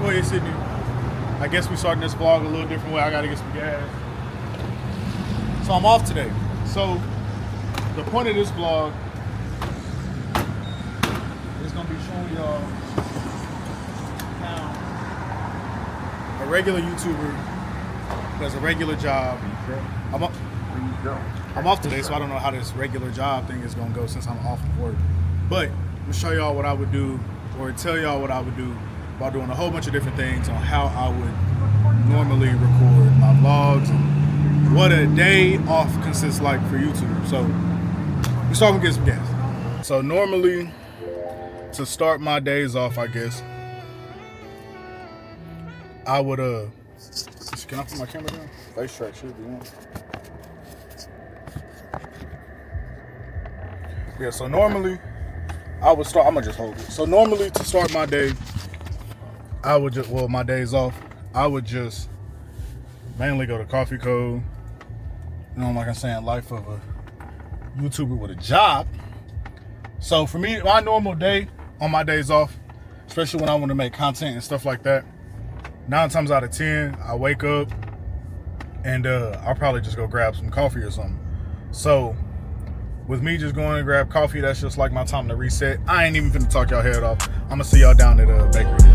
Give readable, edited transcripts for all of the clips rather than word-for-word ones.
Foyer Sydney. I guess we starting this vlog a little different way. I gotta get some gas. So I'm off today. So the point of this vlog is gonna be showing y'all how a regular YouTuber does a regular job. I'm off today, so I don't know how this regular job thing is gonna go since I'm off of work. But I'm gonna show y'all what I would do, or tell y'all what I would do while doing a whole bunch of different things on how I would normally record my vlogs and what a day off consists like for YouTube. So we start with getting some gas. So normally, to start my days off, I guess, I would can I put my camera down? Face track should be on. Yeah, so normally I would start, I'm gonna just hold it. So normally to start my day, I would just, well, my days off, I would just mainly go to Coffee Code. You know, like I'm saying, life of a YouTuber with a job. So for me, my normal day on my days off, especially when I want to make content and stuff like that, 9 times out of 10, I wake up and I'll probably just go grab some coffee or something. So with me just going to grab coffee, that's just like my time to reset. I ain't even finna talk y'all head off. I'm gonna see y'all down at bakery.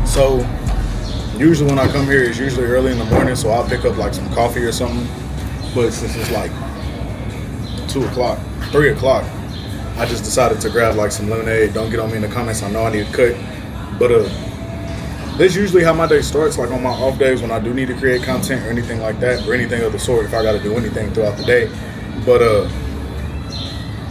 So usually when I come here, it's usually early in the morning, so I'll pick up like some coffee or something. But since it's like 2 o'clock, 3 o'clock, I just decided to grab like some lemonade. Don't get on me in the comments, I know I need a cut. But that's usually how my day starts, like on my off days when I do need to create content or anything like that, or anything of the sort, if I gotta do anything throughout the day. But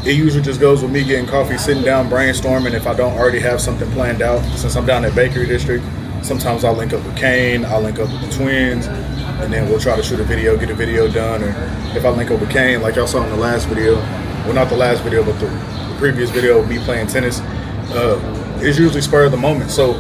it usually just goes with me getting coffee, sitting down, brainstorming if I don't already have something planned out. Since I'm down at Bakery District, sometimes I'll link up with Kane, I'll link up with the twins, and then we'll try to shoot a video, get a video done. Or if I link up with Kane, like y'all saw in the last video, well, not the last video, but the previous video of me playing tennis, it's usually spur of the moment. So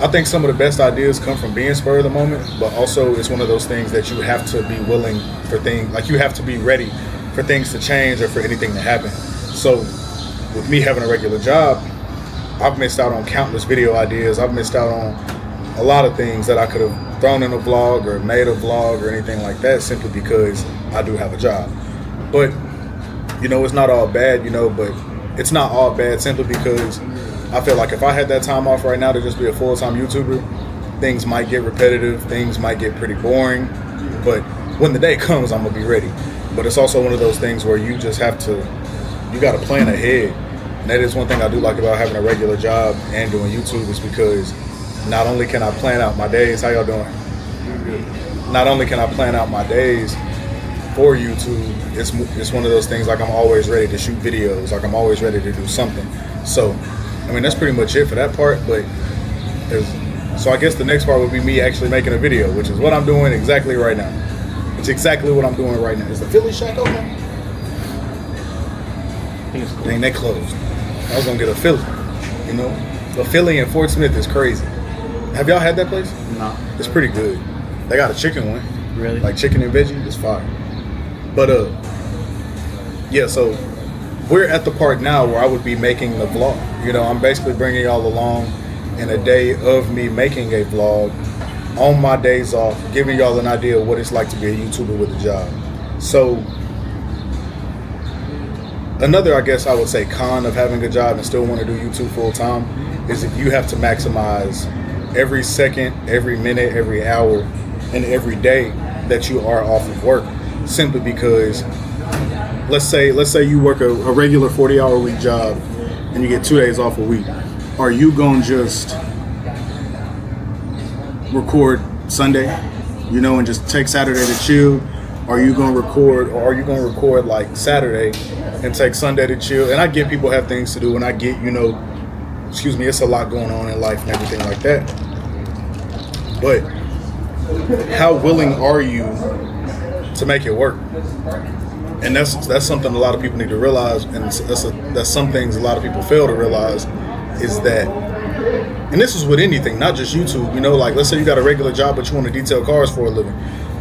I think some of the best ideas come from being spur of the moment, but also it's one of those things that you have to be willing for things, like you have to be ready for things to change or for anything to happen. So with me having a regular job, I've missed out on countless video ideas. I've missed out on a lot of things that I could have thrown in a vlog or made a vlog or anything like that, simply because I do have a job. But, you know, it's not all bad, you know, but it's not all bad simply because I feel like if I had that time off right now to just be a full-time YouTuber, things might get repetitive, things might get pretty boring, but when the day comes, I'm gonna be ready. But it's also one of those things where you just have to, you gotta plan ahead. And that is one thing I do like about having a regular job and doing YouTube, is because not only can I plan out my days, how y'all doing? Not only can I plan out my days for YouTube, it's one of those things like I'm always ready to shoot videos, like I'm always ready to do something. So, I mean, that's pretty much it for that part, but so I guess the next part would be me actually making a video, which is what I'm doing exactly right now. It's exactly what I'm doing right now. Is the Philly shack open? Dang, they closed. I was gonna get a Philly, you know? A Philly in Fort Smith is crazy. Have y'all had that place? No. It's pretty good. They got a chicken one. Really? Like chicken and veggie, it's fire. But yeah, so we're at the part now where I would be making the vlog. You know, I'm basically bringing y'all along in a day of me making a vlog on my days off, giving y'all an idea of what it's like to be a YouTuber with a job. So another, I guess I would say, con of having a job and still want to do YouTube full time is that you have to maximize every second, every minute, every hour, and every day that you are off of work. simply because let's say you work a regular 40-hour week job and you get 2 days off a week. Are you gonna just record Sunday, and just take Saturday to chill? Are you gonna record like Saturday and take Sunday to chill? And I get people have things to do, and I get it's a lot going on in life and everything like that. But how willing are you to make it work? And that's something a lot of people need to realize, and that's some things a lot of people fail to realize is that, and this is with anything, not just YouTube. Like let's say you got a regular job, but you want to detail cars for a living.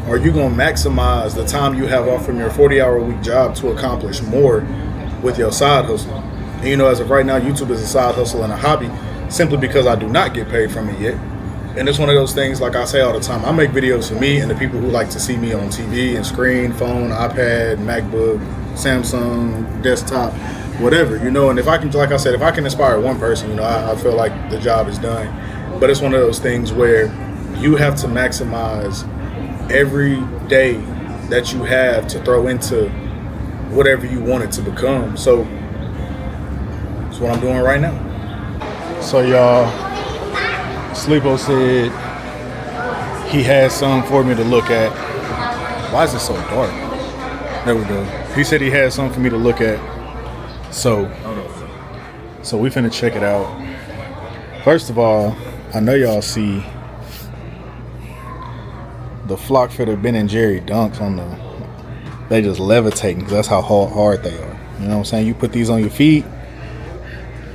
Are you going to maximize the time you have off from your 40-hour week job to accomplish more with your side hustle? And as of right now, YouTube is a side hustle and a hobby, simply because I do not get paid from it yet. And it's one of those things, like I say all the time, I make videos for me and the people who like to see me on TV and screen, phone, iPad, MacBook, Samsung, desktop, whatever, and if I can, like I said, if I can inspire one person, I feel like the job is done. But it's one of those things where you have to maximize every day that you have to throw into whatever you want it to become. So that's what I'm doing right now. So y'all, Sleepo said he has something for me to look at. Why is it so dark? There we go. He said he had something for me to look at. So we finna check it out. First of all, I know y'all see the flock fitter Ben and Jerry dunks on they just levitating because that's how hard they are. You know what I'm saying? You put these on your feet,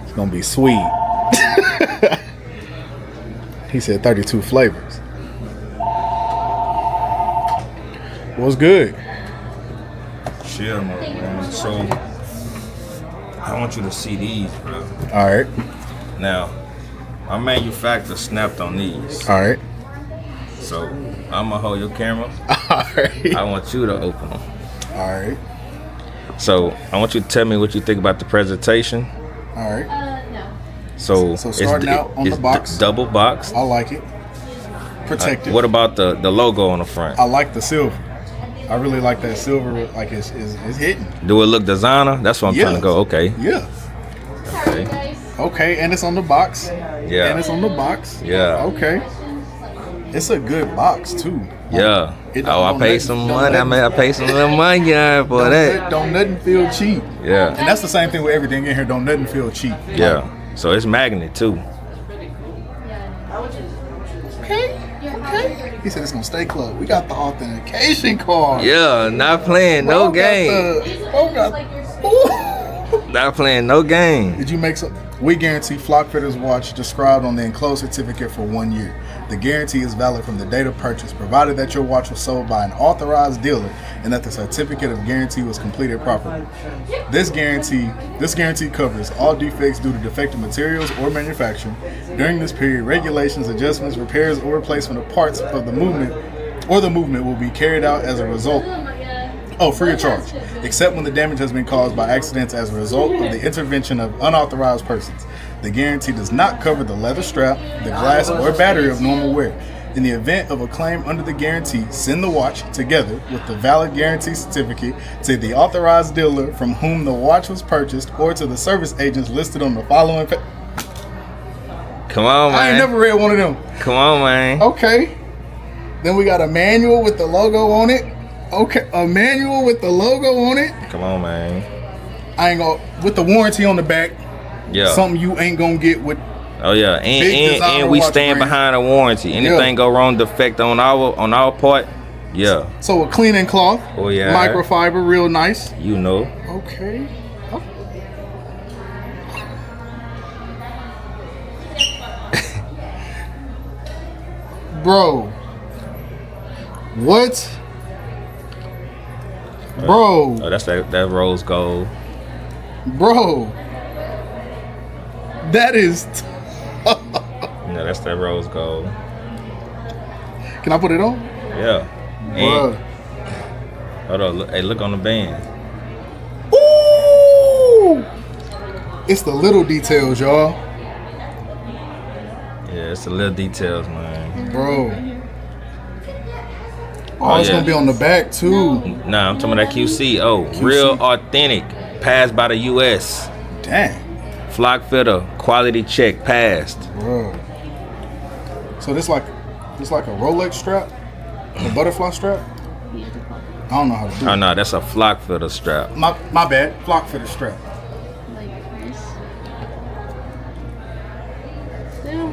it's gonna be sweet. He said 32 flavors. What's good? Chill, man. So I want you to see these, bro. All right. Now, my manufacturer snapped on these. All right. So I'm gonna hold your camera. All right. I want you to open them. All right. So I want you to tell me what you think about the presentation. All right. No. So starting out on the box. Double box. I like it. Protected. What about the logo on the front? I like the silver. I really like that silver. Like it's hitting. Do it look designer? That's what I'm trying to go. Okay. Yeah. Okay. Okay, and it's on the box. Yeah. And it's on the box. Yeah. Okay. It's a good box too. Yeah. I paid some money. I paid some little money for that. Don't nothing feel cheap. Yeah. And that's the same thing with everything in here. Don't nothing feel cheap. Yeah. So it's magnet too. Okay. He said it's gonna stay closed. We got the authentication card. Yeah, not playing no game. Not playing no game. Did you make some? We guarantee Flock Fitters watch described on the enclosed certificate for 1 year. The guarantee is valid from the date of purchase, provided that your watch was sold by an authorized dealer and that the certificate of guarantee was completed properly. This guarantee covers all defects due to defective materials or manufacturing. During this period, regulations, adjustments, repairs, or replacement of parts of the movement will be carried out as a result. Free of charge, except when the damage has been caused by accidents as a result of the intervention of unauthorized persons. The guarantee does not cover the leather strap, the glass, or battery of normal wear. In the event of a claim under the guarantee, send the watch, together with the valid guarantee certificate, to the authorized dealer from whom the watch was purchased or to the service agents listed on the following Come on, man. I ain't never read one of them. Come on, man. Okay. Then we got a manual with the logo on it. Okay, a manual with the logo on it. Come on, man. I ain't gonna, with the warranty on the back. Yeah. Something you ain't gonna get with. Oh yeah, and we stand behind a warranty. Anything go wrong, defect on our part. Yeah. So a cleaning cloth. Oh yeah. Microfiber, real nice. You know. Okay. Oh. Bro. What? Bro. Oh, that's that rose gold. Bro. That is. No, that's that rose gold. Can I put it on? Yeah. Bruh. Hold on. Look on the band. Ooh! It's the little details, y'all. Yeah, it's the little details, man. Bro. Oh, it's gonna be on the back too. Nah, I'm talking about that QC. Oh, real authentic, passed by the U.S. Dang. Flock fitter, quality check, passed. Bro. So this like a Rolex strap, a butterfly strap. I don't know how to do it. Oh no, that's a flock fitter strap. My bad, flock fitter strap. Like this.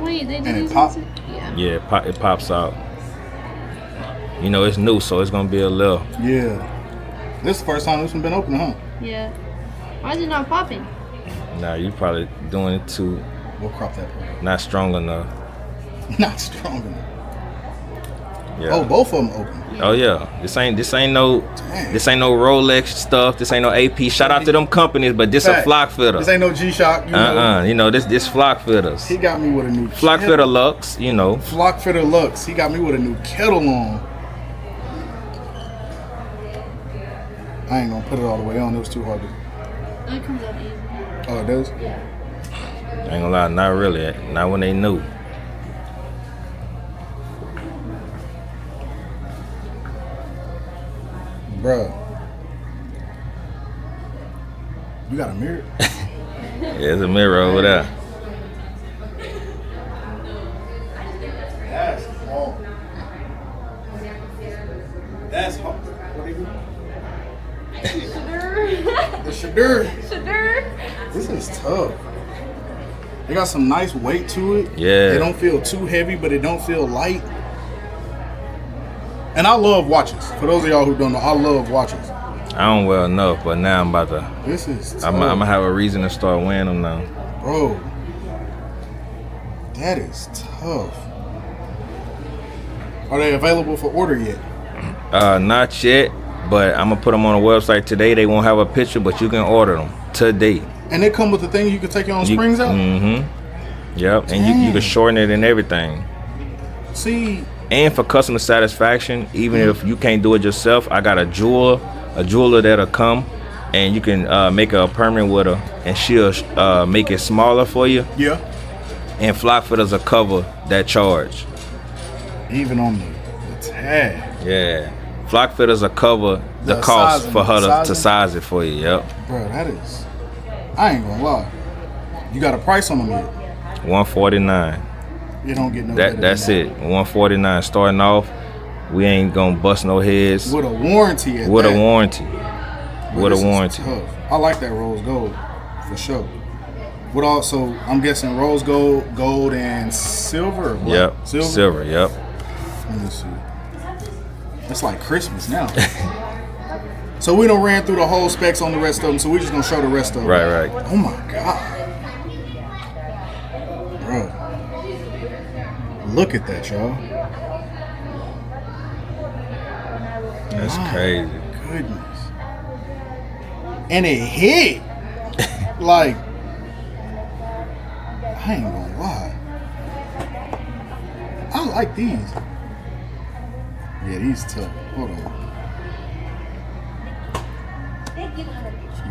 Wait, they And did it these pop? ones? Yeah. Yeah, it pops out. You know, it's new, so it's gonna be a little. Yeah. This is the first time this one been open, huh? Yeah. Why is it not popping? Nah, you probably doing it too We'll crop that part. not strong enough. Not strong enough. Yeah. Oh, both of them open. Oh yeah. This ain't no Dang. Rolex stuff. This ain't no AP. Shout out to them companies, but this a Fact. flock fitter. This ain't no G-Shock. You know. You know, this flock fitters. He got me with a new Flock kettle. fitter Lux, you know. Flock fitter Lux. He got me with a new kettle on. I ain't gonna put it all the way on. It was too hard to. It comes out easy. Oh, it does? Yeah. I ain't gonna lie, not really. Not when they new. Bruh. You got a mirror? Yeah, there's a mirror over there. That's hard. That's hard. What do you do? The shadur. This is tough. They got some nice weight to it. Yeah. It don't feel too heavy, but it don't feel light. And I love watches. For those of y'all who don't know, I love watches. I don't wear enough, but now I'm about to. This is tough. I'm gonna have a reason to start wearing them now. Bro, that is tough. Are they available for order yet? Not yet, but I'm gonna put them on the website today. They won't have a picture, but you can order them today. And they come with the thing you can take your own springs out? Mm-hmm. Yep, and you can shorten it and everything. See, And for customer satisfaction, even if you can't do it yourself, I got a jeweler that'll come, and you can make her a permanent with her, and she'll make it smaller for you. yeah. And flock fitters will cover that charge. Even on the tag. Yeah, flock fitters will cover the The cost sizing, for her to sizing? size it for you. Yep, Bro, that is. I ain't gonna lie. You got a price on them yet? $149. You don't get no better That's than it. $149 starting off. We ain't gonna bust no heads. With a warranty at With that. a warranty. Bro, With a this is warranty. tough. I like that rose gold for sure. What also? I'm guessing rose gold, and silver. Or what? Yep. Silver. Yep. Let me see. It's like Christmas now. So we done ran through the whole specs on the rest of them. So we just gonna show the rest of them. Right. Oh my god, bro! Look at that, y'all. That's My crazy. Goodness. And it hit. Like, I ain't gonna lie. I like these. Yeah, these tough. Hold on.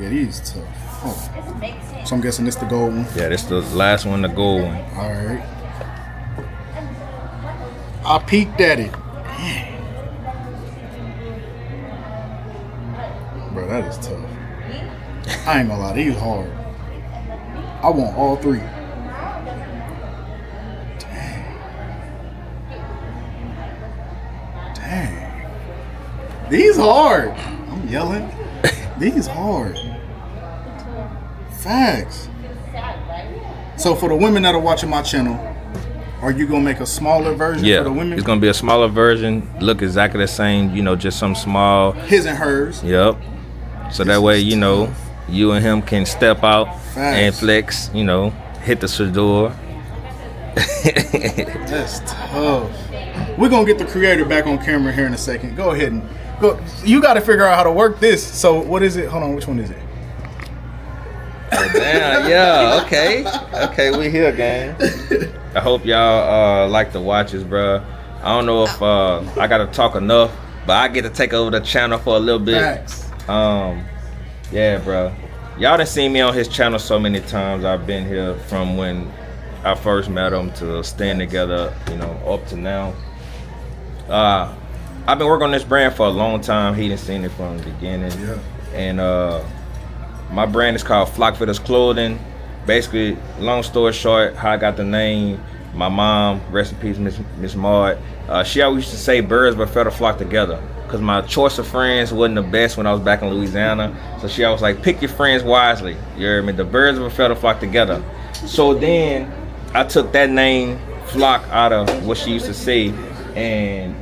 Yeah, these tough. Hold on. So I'm guessing this the gold one. Yeah, this the last one, the gold one. All right. I peeked at it. Bro, that is tough. I ain't gonna lie, these hard. I want all three. Dang. These hard. I'm yelling. These hard. Facts. So for the women that are watching my channel, are you gonna make a smaller version Yeah, for the women? it's gonna be a smaller version. Look exactly the same. You know, just some small. His and hers. Yep. So that way, you know, you and him can step out and Facts. flex. You know, hit the shador. That's tough. We're gonna get the creator back on camera here in a second. Go ahead and go. You got to figure out how to work this. So what is it? Hold on, which one is it? Damn, yeah, okay, we here, gang. I hope y'all like the watches, bro. I don't know if I gotta talk enough, but I get to take over the channel for a little bit. Facts. Yeah, bro. Y'all done seen me on his channel so many times. I've been here from when I first met him to staying together, you know, up to now. I've been working on this brand for a long time. He done seen it from the beginning. Yeah. And my brand is called Flock Fitters Clothing. Basically, long story short, how I got the name. My mom, rest in peace, Miss Maud. She always used to say birds but feather flock together. Cause my choice of friends wasn't the best when I was back in Louisiana. So she always like, pick your friends wisely. You hear me? The birds but feather flock together. So then I took that name, Flock, out of what she used to say, and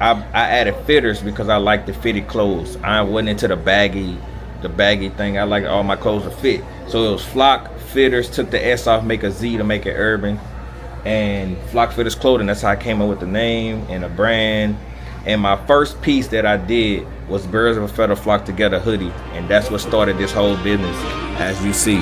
I added fitters because I like the fitted clothes. I wasn't into the baggy thing. I like all my clothes to fit. So it was Flock Fitters, took the S off, make a Z to make it urban. And Flock Fitters Clothing, that's how I came up with the name and the brand. And my first piece that I did was Birds of a Feather Flock Together hoodie. And that's what started this whole business, as you see.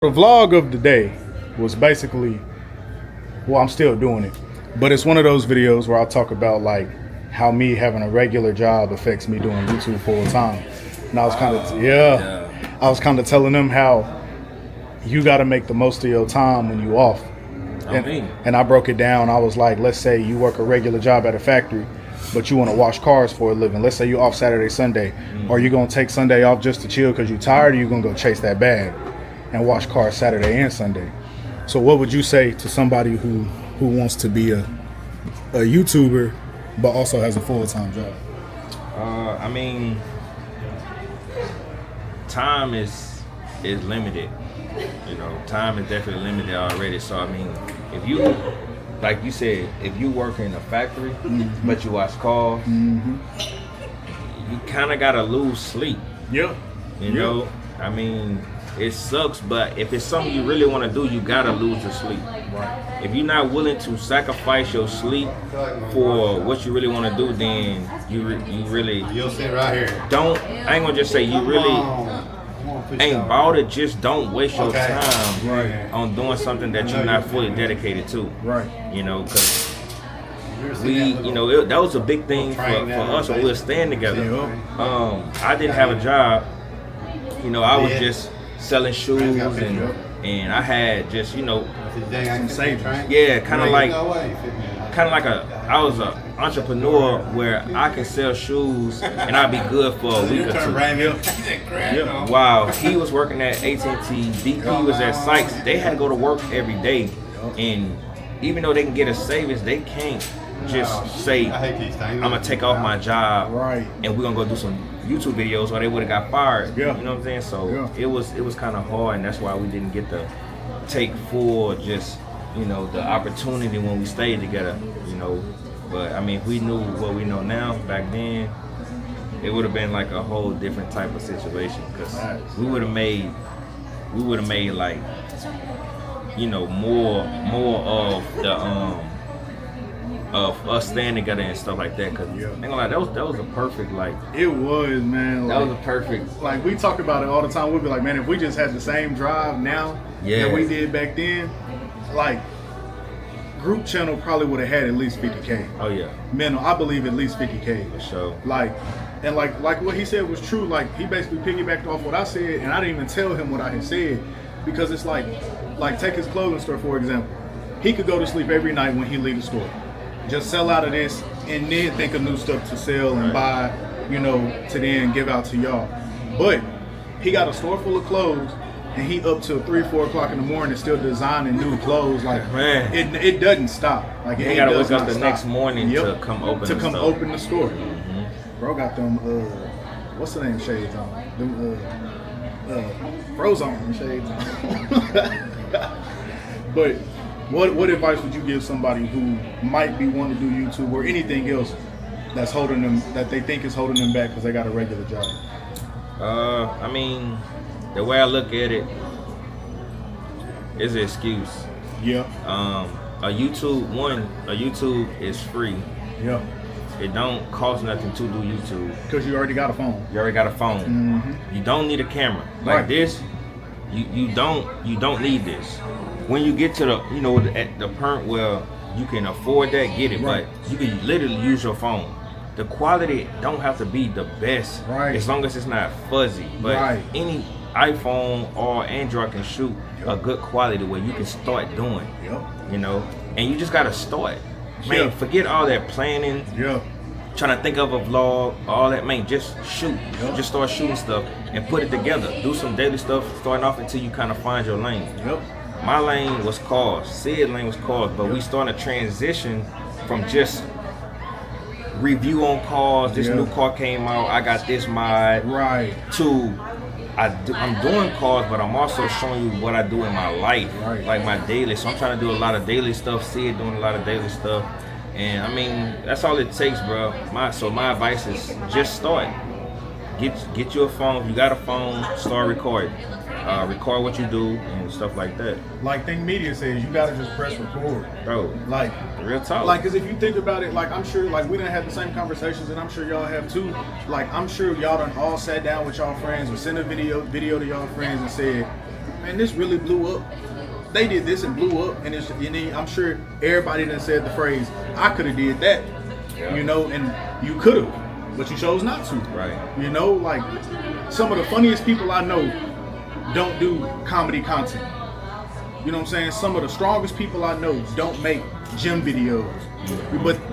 The vlog of the day was basically, well, I'm still doing it, but it's one of those videos where I'll talk about like how me having a regular job affects me doing YouTube full time. And I was kind of, I was kind of telling them how you got to make the most of your time when you off. And I broke it down. I was like, let's say you work a regular job at a factory, but you want to wash cars for a living. Let's say you're off Saturday, Sunday. Are you going to take Sunday off just to chill because you're tired, or you going to go chase that bag and wash cars Saturday and Sunday? So what would you say to somebody who wants to be a YouTuber but also has a full-time job? I mean, time is limited. You know, time is definitely limited already. So I mean, if you, like you said, if you work in a factory but you wash cars, you kind of gotta lose sleep. Yeah. You know, I mean, it sucks, but if it's something you really want to do, you gotta lose your sleep. Right. If you're not willing to sacrifice your sleep for what you really want to do, then you really You'll sit right here. don't. I ain't gonna just say you really ain't about it. Just don't waste your time on doing something that you're not fully dedicated to. Right. You know, because that was a big thing for us when we were staying together. I didn't have a job. You know, I was just selling shoes, and I had just, you know, some savings. yeah, kind of like I was an entrepreneur where I can sell shoes and I'd be good for a week or two. While he was working at AT&T, DP was at Sykes, they had to go to work every day, and even though they can get a savings, they can't just say, I'm gonna take off my job and we're gonna go do some YouTube videos, or they would have got fired. You know what I'm saying? So it was kind of hard, and that's why we didn't get to take full just, you know, the opportunity when we stayed together, you know. But I mean, if we knew what we know now back then, it would have been like a whole different type of situation, because we would have made like, you know, more of the of us staying together and stuff like that. Cause I ain't gonna lie, that was a perfect, like, it was, man. That was a perfect, like, we talk about it all the time. We'd be like, man, if we just had the same drive now that we did back then, like, group channel probably would have had at least 50K. Oh yeah. Minimum, I believe at least 50K. For sure. Like, and like what he said was true. Like, he basically piggybacked off what I said, and I didn't even tell him what I had said, because it's like take his clothing store for example. He could go to sleep every night when he leave the store, just sell out of this, and then think of new stuff to sell and buy, you know, to then give out to y'all. But he got a store full of clothes, and he up till 3-4 o'clock in the morning still designing new clothes. Like, man, it doesn't stop. Like, he gotta wake up the next morning to come open the store. Bro got them what's the name shades on? Them Frozone shades on. But what advice would you give somebody who might be wanting to do YouTube or anything else that's holding them, that they think is holding them back because they got a regular job? I mean, the way I look at it is an excuse. Yeah. A YouTube is free. Yeah. It don't cost nothing to do YouTube. Because you already got a phone. You already got a phone. Mm-hmm. You don't need a camera. Like Right. this, you don't need this. When you get to at the point where you can afford that, get it. Right. But you can literally use your phone. The quality don't have to be the best, Right. as long as it's not fuzzy. But Right. any iPhone or Android can shoot a good quality where you can start doing. Yep. And you just gotta start. Man, Yeah. forget all that planning, Yeah. trying to think of a vlog, all that. Man, just shoot. Yep. Just start shooting stuff and put it together. Do some daily stuff, starting off until you kind of find your lane. Yep. My lane was cars. Sid lane was cars, but we starting to transition from just review on cars. This Yeah. new car came out. I got this mod. Right. To I'm doing cars, but I'm also showing you what I do in my life, Right. like my daily. So I'm trying to do a lot of daily stuff. Sid doing a lot of daily stuff, and I mean that's all it takes, bro. My advice is just start. Get you a phone. If you got a phone, start recording. Record what you do and stuff like that. Like Think Media says, you gotta just press record. Bro, Like, real talk. Like, cause if you think about it, like I'm sure, like we done had the same conversations, and I'm sure y'all have too. Like I'm sure y'all done all sat down with y'all friends or sent a video to y'all friends and said, "Man, this really blew up. They did this and blew up." And then I'm sure everybody done said the phrase, "I could have did that," Yeah. and you could have, but you chose not to. Right. Like some of the funniest people I know don't do comedy content. You know what I'm saying? Some of the strongest people I know don't make gym videos,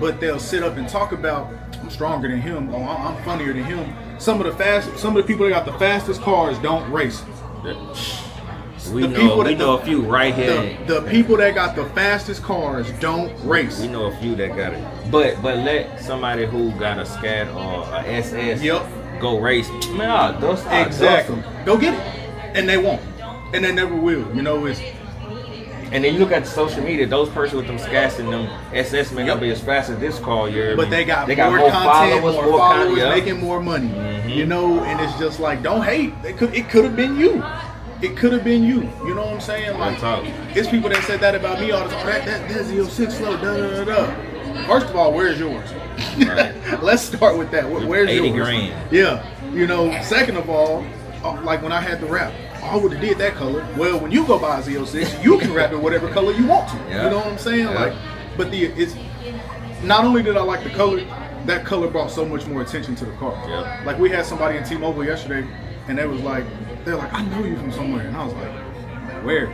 but they'll sit up and talk about, I'm stronger than him, or I'm funnier than him. Some of the people that got the fastest cars don't race. We know a few right here. The people that got the fastest cars don't race. We know a few that got it. But let somebody who got a SCAT or a SS go race. Man, those exactly. Go get it. And they won't. And they never will. And then you look at the social media, those persons with them scats and them SS may not be as fast as this car. But they got more content, more followers, making more money. Mm-hmm. And it's just like, don't hate. It could have been you. It could have been you. You know what I'm saying? Like, it's people that said that about me all the time. That's your 6 flow. Da da da. First of all, where's yours? Right. Let's start with that. Where's 80 yours? grand. Yeah. Second of all, like when I had the wrap, I would have did that color. Well, when you go buy a Z06, you can wrap it whatever color you want to. Yeah. You know what I'm saying? Yeah. Like, but it's not only did I like the color, that color brought so much more attention to the car. Yeah. Like we had somebody in T-Mobile yesterday, and they're like, I know you from somewhere, and I was like, where?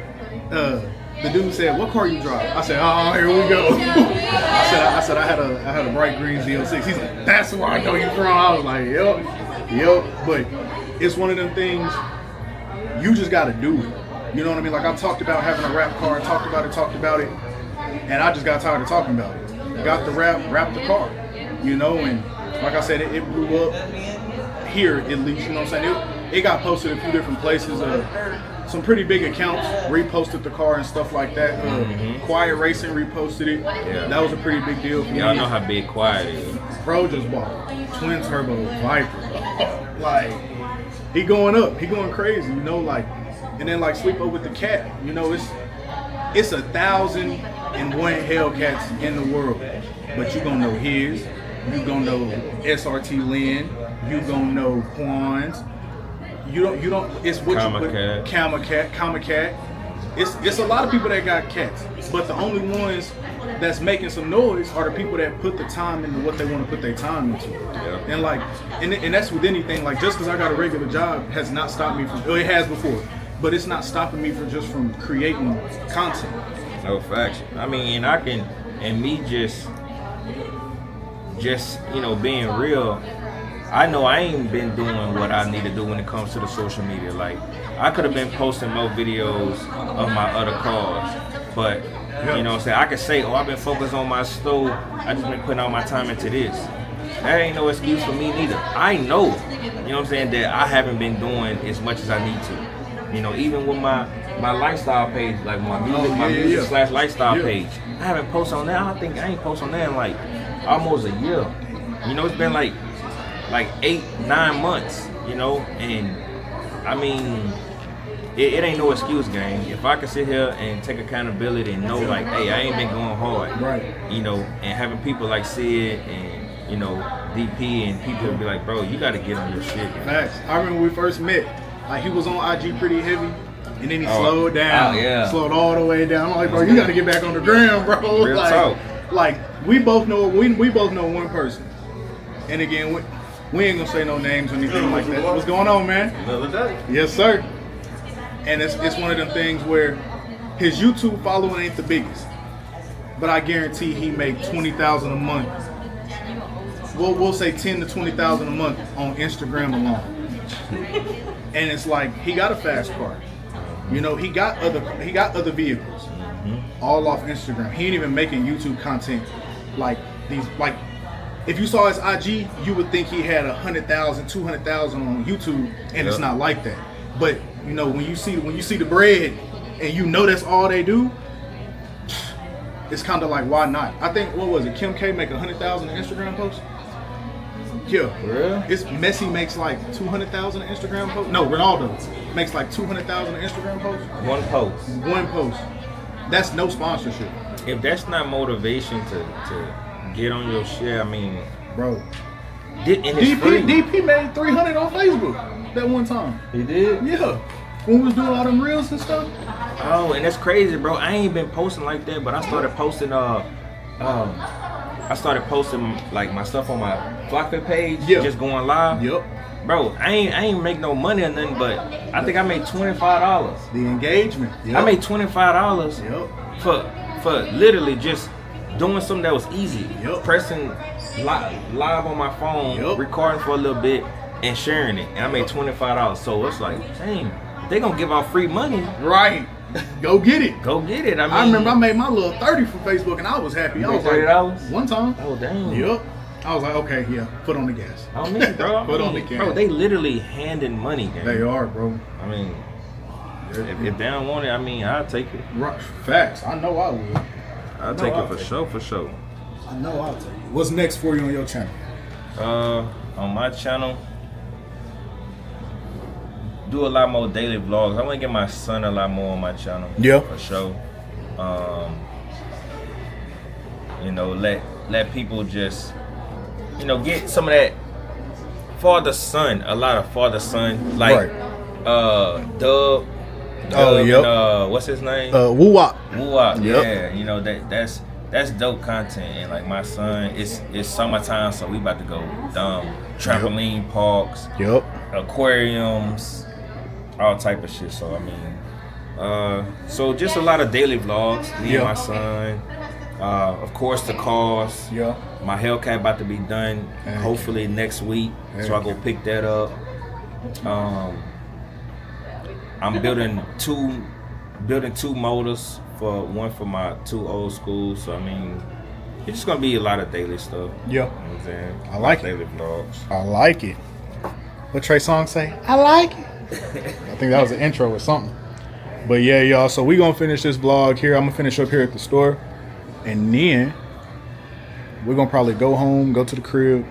The dude said, what car you drive? I said, oh, here we go. I said I had a bright green Z06. He's like, that's where I know you from. I was like, yep. But it's one of them things, you just got to do it. You know what I mean? Like I talked about having a rap car, talked about it, and I just got tired of talking about it. Got the wrapped the car, and like I said, it blew up here at least. You know what I'm saying? It got posted a few different places. Some pretty big accounts reposted the car and stuff like that. Quiet Racing reposted it. Yeah. That was a pretty big deal for me. Y'all know how big Quiet is. Bro just bought twin turbo Viper. Like, he going up. He going crazy, and then like sleep over with the cat. It's 1,001 Hellcats in the world. But you gonna know his. You gonna know SRT Lynn. You gonna know Quan's. You don't. It's what Kamacat. It's a lot of people that got cats, but the only ones that's making some noise are the people that put the time into what they want to put their time into. Yeah. And that's with anything. Like just because I got a regular job has not stopped me from. It has before, but it's not stopping me from creating content. No facts. I mean, and me just being real. I know I ain't been doing what I need to do when it comes to the social media. Like, I could have been posting more videos of my other cars, but you know what I'm saying? I could say, I've been focused on my stove. I just been putting all my time into this. that ain't no excuse for me neither. I know, you know what I'm saying, that I haven't been doing as much as I need to. You know, even with my lifestyle page, like my music / lifestyle page, I haven't posted on that. I ain't posted on that in like almost a year. You know, it's been like 8-9 months. You know, and I mean, it ain't no excuse, gang. If I can sit here and take accountability and know, like, hey, I ain't been going hard, right? You know, and having people like Sid and you know DP and people will be like, bro, you got to get on your shit. Man. Facts. I remember when we first met. Like he was on IG pretty heavy, and then he slowed down, slowed all the way down. I'm like, bro, you got to get back on the ground, bro. Real like, talk. Like we both know one person, and again, we ain't gonna say no names or anything like that. What's going on, man? Another day. Yes, sir. And it's one of them things where his YouTube following ain't the biggest, but I guarantee he make 20,000 a month. We'll say 10 to 20,000 a month on Instagram alone. And it's like he got a fast car, you know. He got other vehicles, all off Instagram. He ain't even making YouTube content like these. Like if you saw his IG, you would think he had 100,000, 200,000 on YouTube, and it's not like that. But you know, when you see the bread, and you know that's all they do, it's kind of like, why not? I think what was it? Kim K make 100,000 Instagram posts. Yeah, really? It's Messi makes like 200,000 Instagram posts. No, Ronaldo makes like 200,000 Instagram posts. One post. That's no sponsorship. If that's not motivation to get on your shit, I mean, bro. DP made 300 on Facebook that one time. He did? Yeah. When we was doing all them reels and stuff. Oh, and that's crazy, bro. I ain't been posting like that, but I started posting like my stuff on my Flockfit page, just going live. Yep. Bro, I ain't make no money or nothing, but I think I made $25. The engagement. Yep. I made $25 for literally just doing something that was easy. Yep. Pressing live on my phone, recording for a little bit, and sharing it. And I made $25. So it's like, dang, they gonna give out free money. Right. Go get it. Go get it. I remember I made my little 30 for Facebook and I was happy. You I was $30? Like, one time. Oh, damn. Yep. I was like, okay, yeah, put on the gas. I mean, bro. Put on the gas. Bro, they literally handing money, gang. They are, bro. I mean, if they don't want it, I mean, I'll take it. Right. Facts. I know I will. I'll take it for sure. I know I'll take it. What's next for you on your channel? On my channel, do a lot more daily vlogs. I want to get my son a lot more on my channel. Yeah. For sure. You know, let people just, you know, get some of that father son. A lot of father son, like Dub. And, what's his name? Woo Wop. Woo Wop. Yeah. You know that's dope content. And like my son, it's summertime, so we about to go trampoline parks. Aquariums. All type of shit. So I mean, so just a lot of daily vlogs. Me and my son. Of course, the cars. My Hellcat about to be done. Hopefully next week. So I go pick that up. I'm building two motors. One for my 2 old schools. So I mean, it's just gonna be a lot of daily stuff. You know what I'm saying? I like it. Daily vlogs. I like it. What Trey Songz say? I like it. I think that was an intro or something. But yeah, y'all, so we gonna finish this vlog here. I'm gonna finish up here at the store, and then we're gonna probably go home, go to the crib,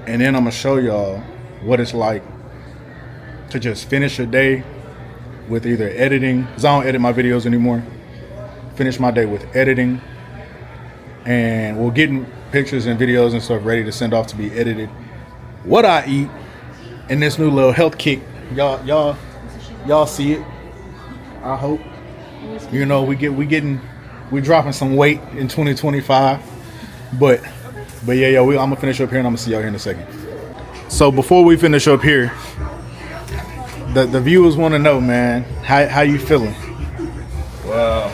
and then I'm gonna show y'all what it's like to just finish a day with either editing, because I don't edit my videos anymore. Finish my day with editing, and we're getting pictures and videos and stuff ready to send off to be edited. What I eat in this new little health kick. Y'all see it. I hope. You know, we dropping some weight in 2025. But yeah, I'm gonna finish up here and I'm gonna see y'all here in a second. So before we finish up here, the viewers want to know, man, how you feeling? Well,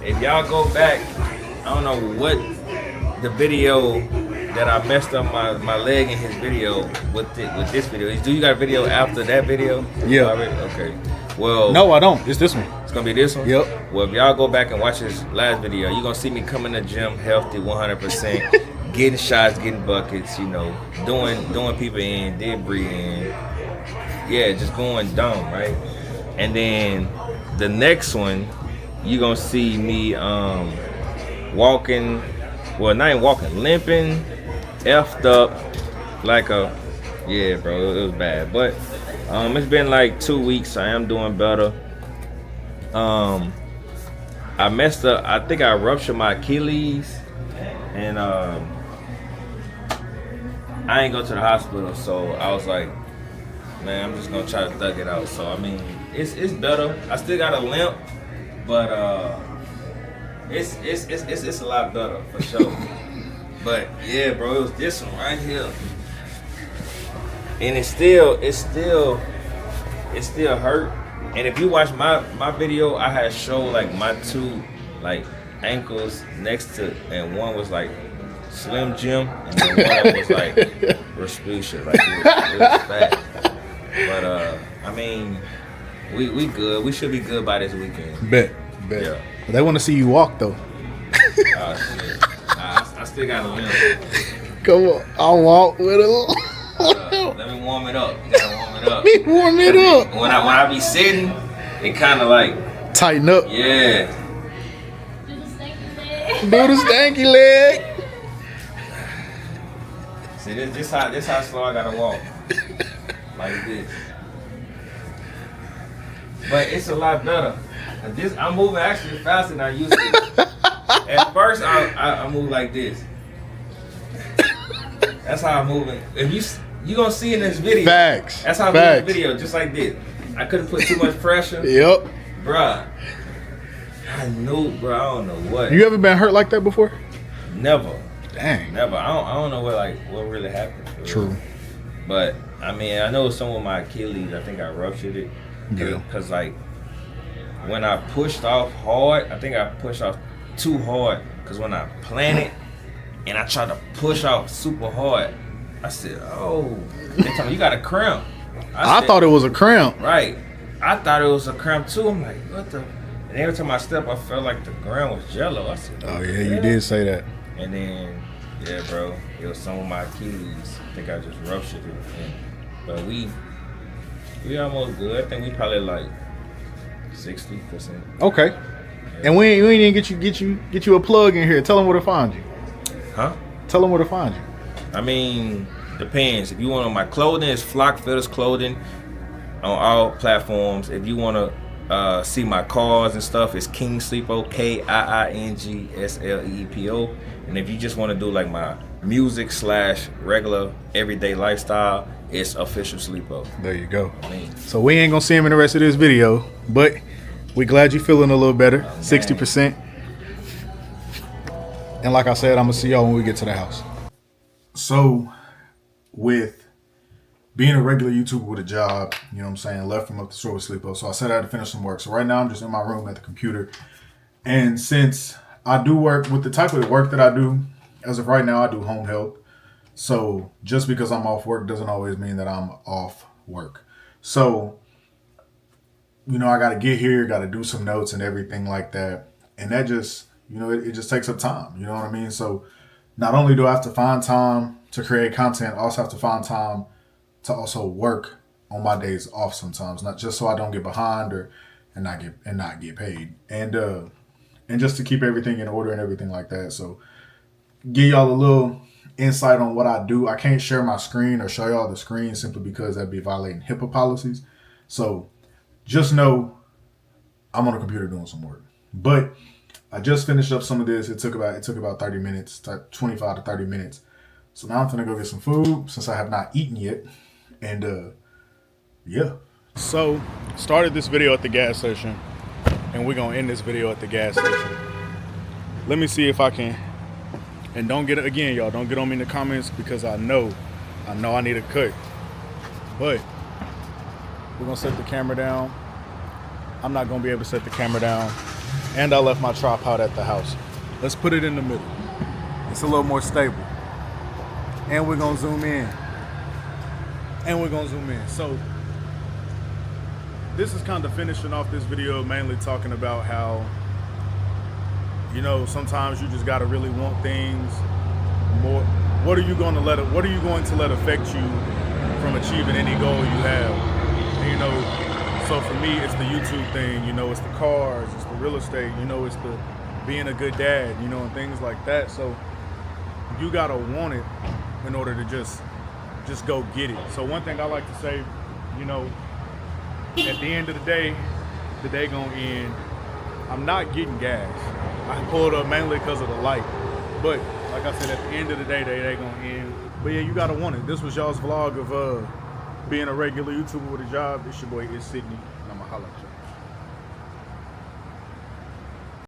if y'all go back, I don't know what the video that I messed up my leg in his video with this video. Do you got a video after that video? Yeah. Okay. Well, no, I don't. It's this one. It's gonna be this one? Yep. Well, if y'all go back and watch this last video, you're gonna see me come in the gym healthy 100%, getting shots, getting buckets, you know, doing people in, debris in. Yeah, just going dumb, right? And then the next one, you gonna see me walking, well, not even walking, limping, effed up, like a, yeah, bro, it was bad. But it's been like 2 weeks. I am doing better. I messed up. I think I ruptured my Achilles, and I ain't go to the hospital. So I was like, man, I'm just gonna try to thug it out. So I mean, it's better. I still got a limp, but it's a lot better for sure. But yeah, bro, it was this one right here, and it still hurt. And if you watch my video, I had showed like my two like ankles next to, and one was like Slim Jim, and then one was like Rasputia, like it was fat. But I mean, we good. We should be good by this weekend. Bet. Yeah. But they want to see you walk though. Oh shit. I still got a limp. Come on, I'll walk with it. Let me warm it up. You gotta warm it up. Me warm it up. When I be sitting, it kind of like tighten up. Yeah. Do the stanky leg. Do the stanky leg. See, this how slow I gotta walk. Like this. But it's a lot better. I'm moving actually faster than I used to. At first, I move like this. That's how I'm moving. If you gonna see in this video. Facts. That's how I move in the video, just like this. I couldn't put too much pressure. Yep. Bruh. I knew, bro. I don't know what. You ever been hurt like that before? Never. Dang. Never. I don't know what really happened. True. But I mean, I know some of my Achilles. I think I ruptured it. Yeah. Because like when I pushed off hard, I think I pushed off too hard. Because when I planted and I tried to push off super hard, I said, "Oh, they told me you got a cramp." I thought it was a cramp. Right. I thought it was a cramp too. I'm like, what the? And every time I step, I felt like the ground was jello. I said, oh yeah, you did say that. And then, yeah, bro, it was some of my Achilles. I think I just ruptured it. But we almost good. I think we probably like 60%. Okay. Yeah. And we ain't get you a plug in here. Tell them where to find you. Huh? Tell them where to find you. I mean, depends. If you want on my clothing, it's Flock Fitters Clothing on all platforms. If you want to see my cars and stuff, it's King Sleepo, KIINGSLEEPO. And if you just want to do like my music / regular everyday lifestyle, it's Official Sleepo. There you go. So we ain't gonna see him in the rest of this video, but we glad you feeling a little better, 60%. And like I said, I'm gonna see y'all when we get to the house. So with being a regular YouTuber with a job, you know what I'm saying, left from up the store with Sleepo. So I said I had to finish some work. So right now I'm just in my room at the computer. And since I do work with the type of work that I do, as of right now, I do home health. So just because I'm off work doesn't always mean that I'm off work. So, you know, I got to get here, got to do some notes and everything like that. And that just, you know, it just takes up time. You know what I mean? So not only do I have to find time to create content, I also have to find time to also work on my days off sometimes, not just so I don't get behind and not get paid, and just to keep everything in order and everything like that. So give y'all a little insight on what I do. I can't share my screen or show y'all the screen simply because that'd be violating HIPAA policies. So just know I'm on a computer doing some work, but I just finished up some of this. It took about 30 minutes, 25 to 30 minutes. So now I'm gonna go get some food since I have not eaten yet. And yeah. So started this video at the gas station, and we're gonna end this video at the gas station. Let me see if I can, and don't get again, y'all, don't get on me in the comments because I know I need a cut. But we're gonna set the camera down. I'm not gonna be able to set the camera down, and I left my tripod at the house. Let's put it in the middle. It's a little more stable. And we're gonna zoom in. So this is kind of finishing off this video, mainly talking about how, you know, sometimes you just gotta really want things more. What are you going to let affect you from achieving any goal you have? And, you know, so for me, it's the YouTube thing. You know, it's the cars, it's the real estate. You know, it's the being a good dad. You know, and things like that. So you gotta want it in order to just go get it. So one thing I like to say, you know, at the end of the day gonna end. I'm not getting gas. I pulled up mainly because of the light. But like I said, at the end of the day, they gonna end. But yeah, you gotta want it. This was y'all's vlog of being a regular YouTuber with a job. It's your boy, It's Sydney, and I'ma holla at y'all.